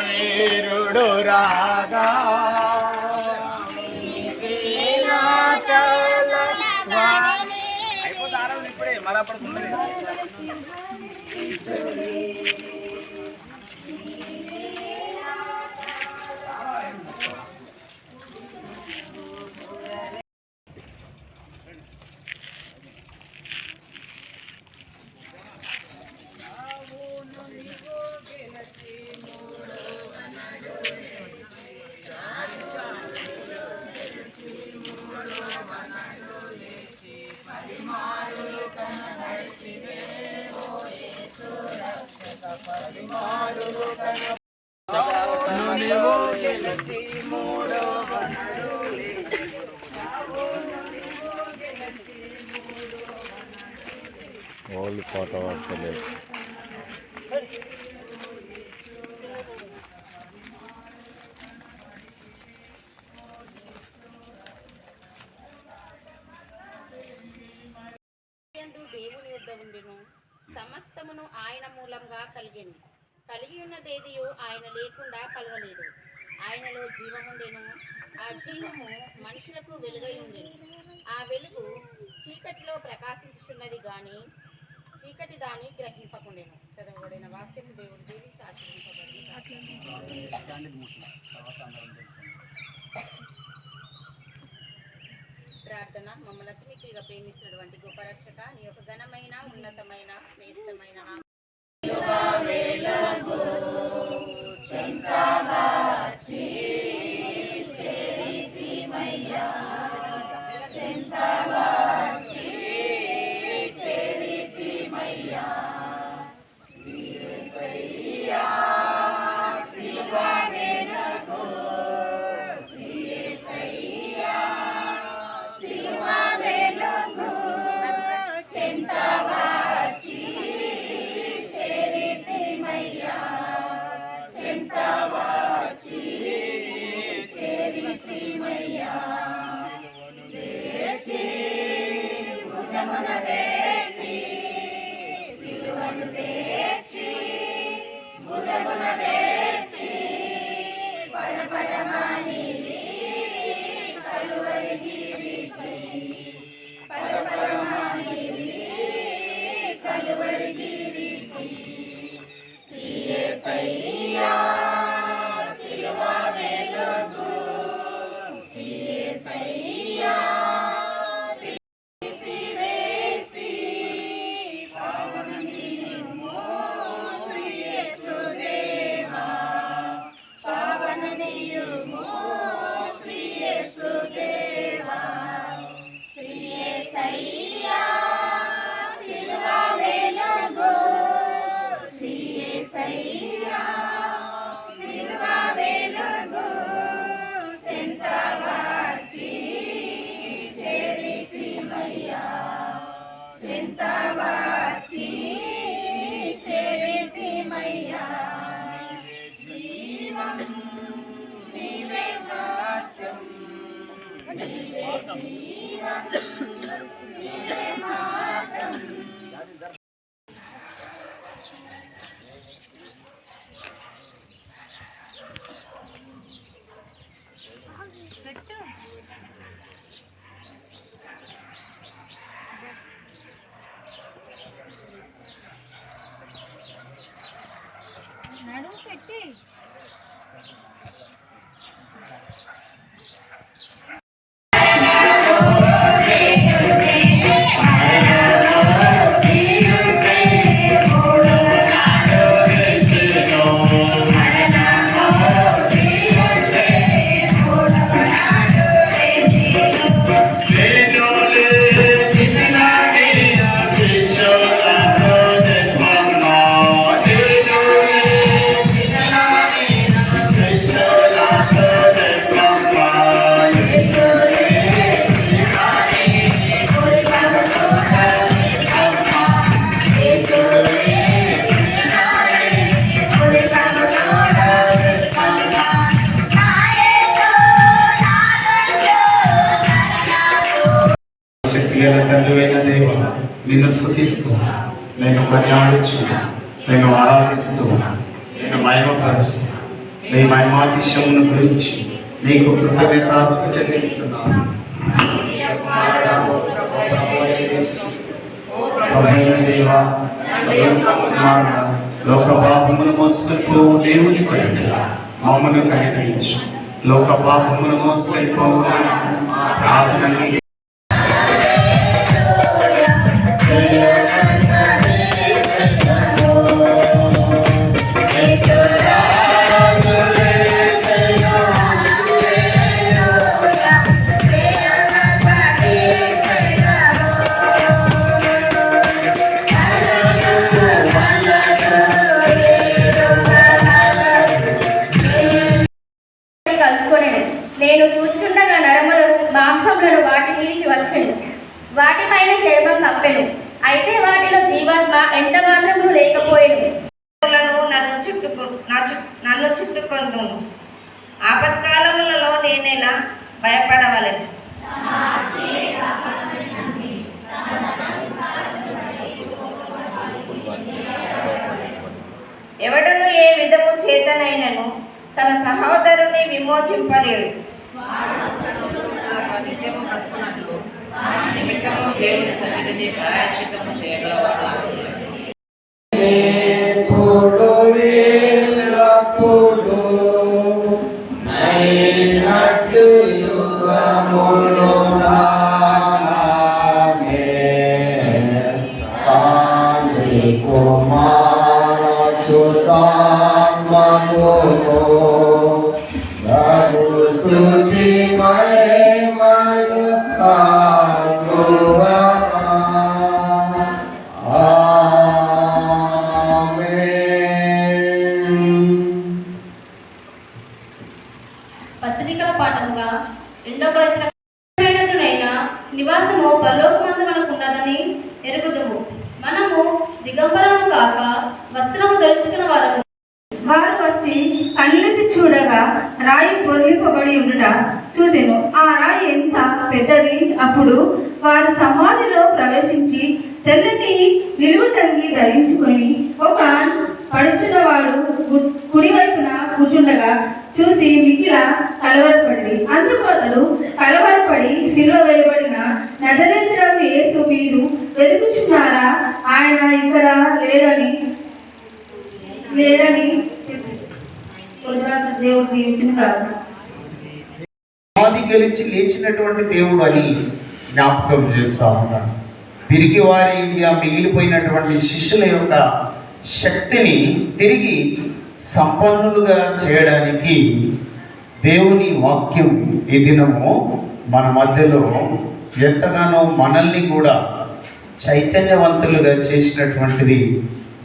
వీరుడు రాగా అయిపోతారా ఇప్పుడే మళ్ళీ అప్పుడు ఓల్డ్ ఫోటో వస్తలేదు. దేవుని యొద్ద ఉండెను, సమస్తమును ఆయన మూలంగా కలిగెను. కలిగి ఉన్నదేదియో ఆయన లేకుండా కలగలేదు. ఆయనలో జీవముండెను, ఆ జీవము మనుషులకు వెలుగై ఉండెను. ఆ వెలుగు చీకటిలో ప్రకాశించుచున్నది గాని చీకటి దాన్ని గ్రహింపకుండెను. చదవబడిన వాక్యం దేవుడు దీవించి ఆశీర్వదింపబడింది. ప్రార్థన. మమ్మల్ని అతిమితిగా ప్రేమిస్తున్నటువంటి గొప్ప రక్షక, నీ యొక్క ఘనమైన ఉన్నతమైన శ్రేష్టమైన నడుము పెట్టి Yeah. దయగల తండ్రివైన దేవ, నిన్ను స్తుతిస్తూ, నేను కొనియాడుచు, నేను ఆరాధిస్తూ, నేను మహిమపరుస్తూ, నీ మహిమాతిశయమును గురించి నీకు కృతజ్ఞతాస్తుతి చెల్లిస్తున్నాను. ప్రభువైన దేవా, లోకకుమారుడా, లోక పాపమును మోసుకెళ్ళిపో దేవుని కొరకు మమ్మను కనికరించు. లోక పాపమును మోసుకెళ్ళిపో ప్రార్థనని నేను చూస్తుండగా నరములను మాంసములను వాటి తీసి వచ్చాను, వాటిపైన చర్మం కప్పెను, అయితే వాటిలో జీవాత్మ ఎంత మాత్రము లేకపోయాను. నన్ను చుట్టుకొందును. ఆపత్కాలములలో నేనెలా భయపడవలెను? ఎవడను ఏ విధము చేతనైనను తన సహోదరుని విమోచింపలేడు. దేవుని సన్నిధిని ప్రాయశ్చిత్తము చేయగలవాడు. పత్రికల పాఠముగా 2 కొరింథీయులైన నివాసము పరలోకమందు మనకు ఉన్నదని ఎరుగుదుము. మనము దిగంబరము కాక వస్త్రము ధరించుకున్న వారము. వారు వచ్చి కళ్ళెత్తి చూడగా రాయి పొర్లింపబడి ఉండుట చూసెను. ఆ రాయి ఎంత పెద్దది! అప్పుడు వారు సమాధిలో ప్రవేశించి తెల్లటి నిలువుటంగి ధరించుకొని ఒక పడుచున్నవాడు కుడివైపున కూర్చుండగా చూసి మిగిల కలవరపడి, అందుకు అతడు కలవరపడి, సిలువ వేయబడిన నజరేతుడగు యేసు మీరు వెతుకుచున్నారా? ఆయన ఇక్కడ లేడని దేవుడు దీవించిన కాదు. ఆది గెలిచి లేచినటువంటి దేవుడు అని జ్ఞాపకం చేస్తా ఉన్నాడు. పిరికి వారి మిగిలిపోయినటువంటి శిష్యుల యొక్క శక్తిని తిరిగి సంపన్నులుగా చేయడానికి దేవుని వాక్యం ఈ దినము మన మధ్యలో ఎంతగానో మనల్ని కూడా చైతన్యవంతులుగా చేసినటువంటిది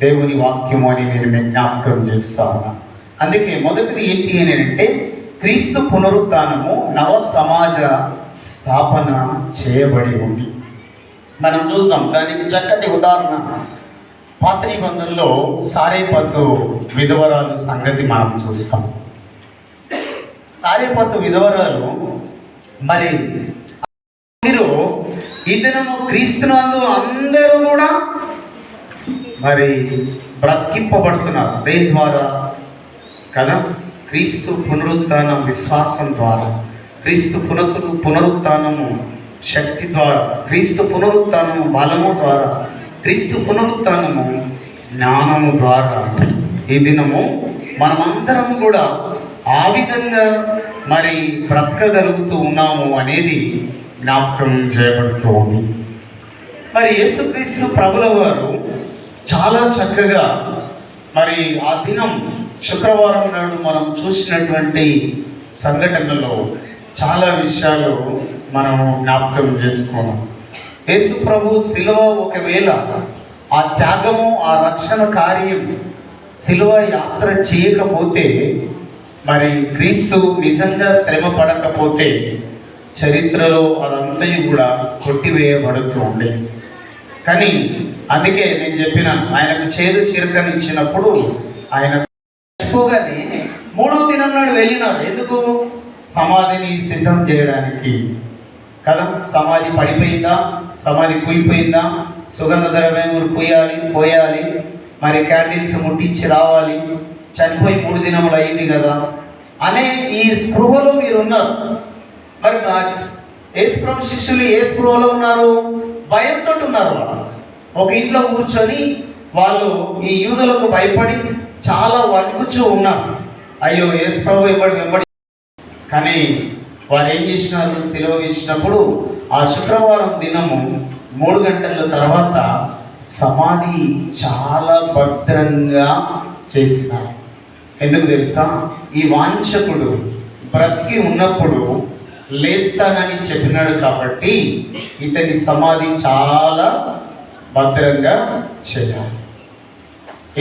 దేవుని వాక్యము అని నేను జ్ఞాపకం చేస్తా ఉన్నా. అందుకే మొదటిది ఏంటి అని అంటే, క్రీస్తు పునరుత్థానము నవ సమాజ స్థాపన చేయబడి ఉంది. మనం చూస్తాం, దానికి చక్కటి ఉదాహరణ పాత నిబంధనలో సారేపతు విధవరాలు సంగతి మనం చూస్తాం. సారేపతు విధవరాలు మరి మీరు ఈ దినము క్రీస్తునందు అందరూ కూడా మరి బ్రతికింపబడుతున్నారు. దేని ద్వారా కదా? క్రీస్తు పునరుత్థానం విశ్వాసం ద్వారా, క్రీస్తు పునరుత్థానము శక్తి ద్వారా, క్రీస్తు పునరుత్థానము బలము ద్వారా, క్రీస్తు పునరుత్థానము జ్ఞానము ద్వారా ఈ దినము మనమందరం కూడా ఆ విధంగా మరి బ్రతకగలుగుతూ ఉన్నాము అనేది జ్ఞాపకం చేయబడుతూ ఉంది. మరి యేసుక్రీస్తు ప్రభుల వారు చాలా చక్కగా మరి ఆ దినం శుక్రవారం నాడు మనం చూసినటువంటి సంఘటనలో చాలా విషయాలు మనం జ్ఞాపకం చేసుకున్నాం. యేసు ప్రభు శిలువ ఒకవేళ ఆ త్యాగము, ఆ రక్షణ కార్యం శిలువ యాత్ర చేయకపోతే, మరి క్రీస్తు నిజంగా శ్రమ పడకపోతే చరిత్రలో అదంతా కూడా కొట్టివేయబడుతూ ఉండే. కానీ అందుకే నేను చెప్పినాను, ఆయనకు చేదు చిరకనిచ్చినప్పుడు ఆయన చచ్చిపోగానే 3వ దినం నాడు వెళ్ళినారు. ఎందుకు? సమాధిని సిద్ధం చేయడానికి కదా. సమాధి పడిపోయిందా, సమాధి కూలిపోయిందా, సుగంధ ద్రవ్యములు పోయాలి, మరి క్యాండిల్స్ ముట్టించి రావాలి, చనిపోయి 3 దినములు అయింది కదా అనే ఈ స్పృహలో మీరు ఉన్నారు. మరి యేసుప్రభు శిష్యులు ఏ స్పృహలో ఉన్నారు? భయంతో ఉన్నారు. వాళ్ళు ఒక ఇంట్లో కూర్చొని వాళ్ళు ఈ యూదులకు భయపడి చాలా వణుకుచూ ఉన్నారు. అయ్యో యేసుప్రభు వెంబడి. కానీ వారు ఏం చేసినారు? సిలువ వేసినప్పుడు ఆ శుక్రవారం దినము 3 గంటల తర్వాత సమాధి చాలా భద్రంగా చేసినారు. ఎందుకు తెలుసా? ఈ వాంఛకుడు బ్రతికి ఉన్నప్పుడు లేస్తానని చెప్పినాడు కాబట్టి ఇతని సమాధి చాలా భద్రంగా చేయాలి.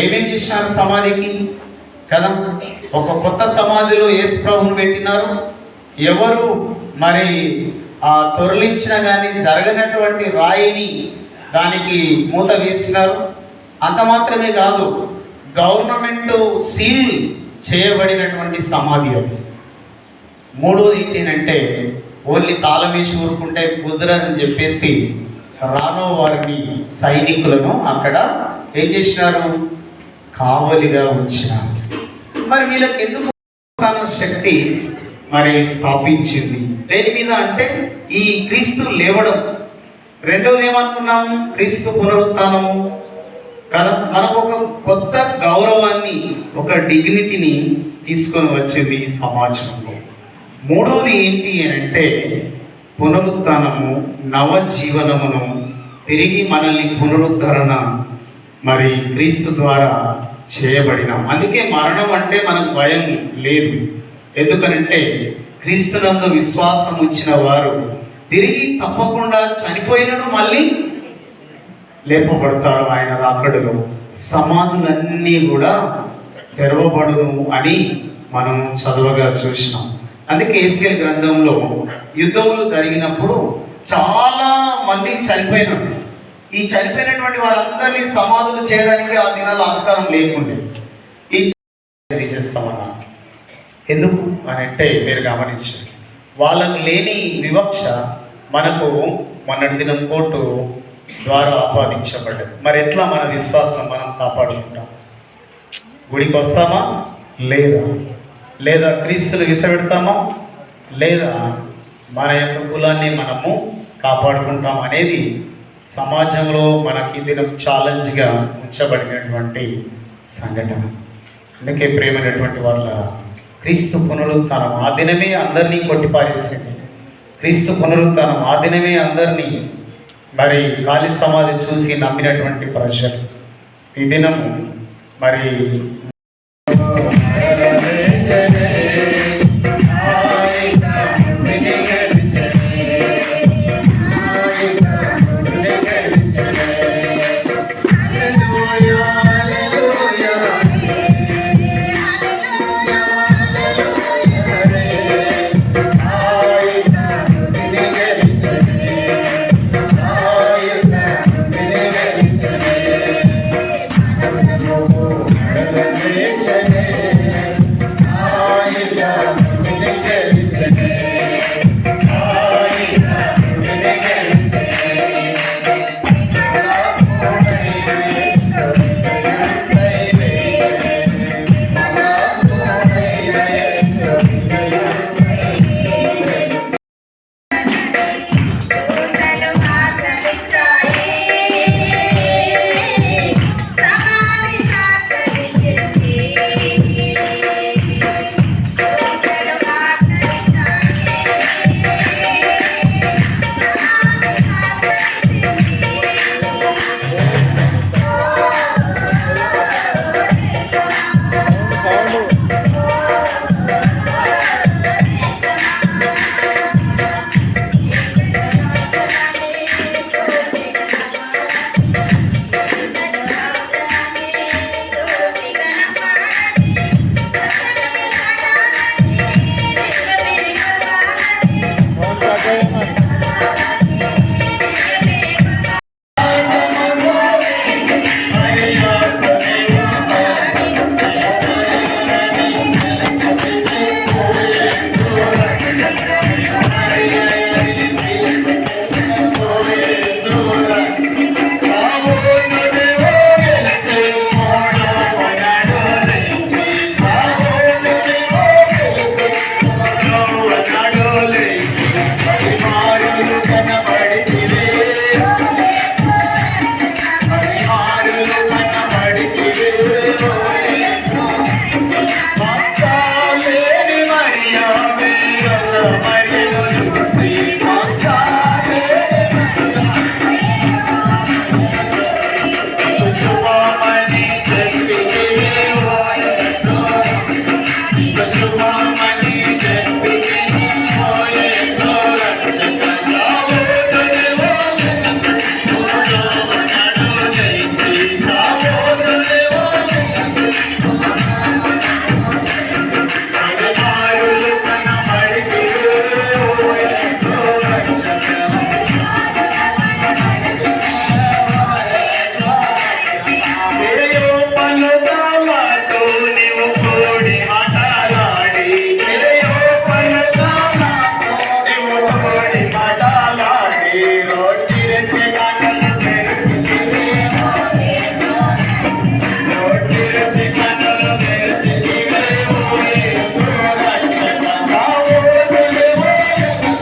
ఏమేం చేసినారు సమాధికి కదా? ఒక కొత్త సమాధిలో యేసు ప్రభువును పెట్టినారు. ఎవరు మరి ఆ తొరలించిన కానీ జరగనటువంటి రాయిని దానికి మూత వేసినారు. అంత మాత్రమే కాదు, గవర్నమెంట్ సీల్ చేయబడినటువంటి సమాధి అది. మూడోది ఏంటంటే ఓన్లీ తాళం వేసి ఊరుకుంటే కుదరదని చెప్పేసి రానో వారిని సైనికులను అక్కడ ఏం చేసినారు? కావలిగా ఉంచినారు. మరి వీళ్ళకి ఎందుకు తన శక్తి మరి స్థాపించింది దేని మీద అంటే ఈ క్రీస్తు లేవడం. రెండవది ఏమనుకున్నాము? క్రీస్తు పునరుత్థానము కదా. మనకు ఒక కొత్త గౌరవాన్ని, ఒక డిగ్నిటీని తీసుకొని వచ్చింది ఈ సమాజంలో. మూడవది ఏంటి అంటే పునరుత్థానము, నవజీవనమును, తిరిగి మనల్ని పునరుద్ధరణ మరి క్రీస్తు ద్వారా చేయబడినాం. అందుకే మరణం అంటే మనకు భయం లేదు. ఎందుకనంటే క్రీస్తునందు విశ్వాసం ఉంచిన వారు తిరిగి తప్పకుండా చనిపోయినను మళ్ళీ లేపబడతారు ఆయన రాకడలో. సమాధులన్నీ కూడా తెరవబడును అని మనం చదవగా చూసినాం. అందుకే యేసయ్య గ్రంథంలో యుద్ధములు జరిగినప్పుడు చాలా మంది చనిపోయినారు. ఈ చనిపోయినటువంటి వారందరినీ సమాధులు చేయడానికి ఆ దినాలు ఆస్కారం లేకుండే. ఈ తీసేస్తామన్నా ఎందుకు అని అంటే మీరు గమనించండి, వాళ్ళకు లేని వివక్ష మనకు మొన్నటి దినం కోర్టు ద్వారా ఆపాదించబడ్డది. మరి ఎట్లా మన విశ్వాసం మనం కాపాడుకుంటాం? గుడికి వస్తామా లేదా క్రీస్తులు విసపెడతామా లేదా మన యొక్క కులాన్ని మనము కాపాడుకుంటాం అనేది సమాజంలో మనకి దినం ఛాలెంజ్గా ఉంచబడినటువంటి సంఘటన. అందుకే ప్రేమైనటువంటి వాళ్ళ క్రీస్తు పునరుత్థానం ఆ దినమే అందరినీ కొట్టిపారేసింది. క్రీస్తు పునరుత్థానం ఆ దినమే అందరినీ మరి ఖాళీ సమాధి చూసి నమ్మినటువంటి ప్రజలు ఈ దినము మరి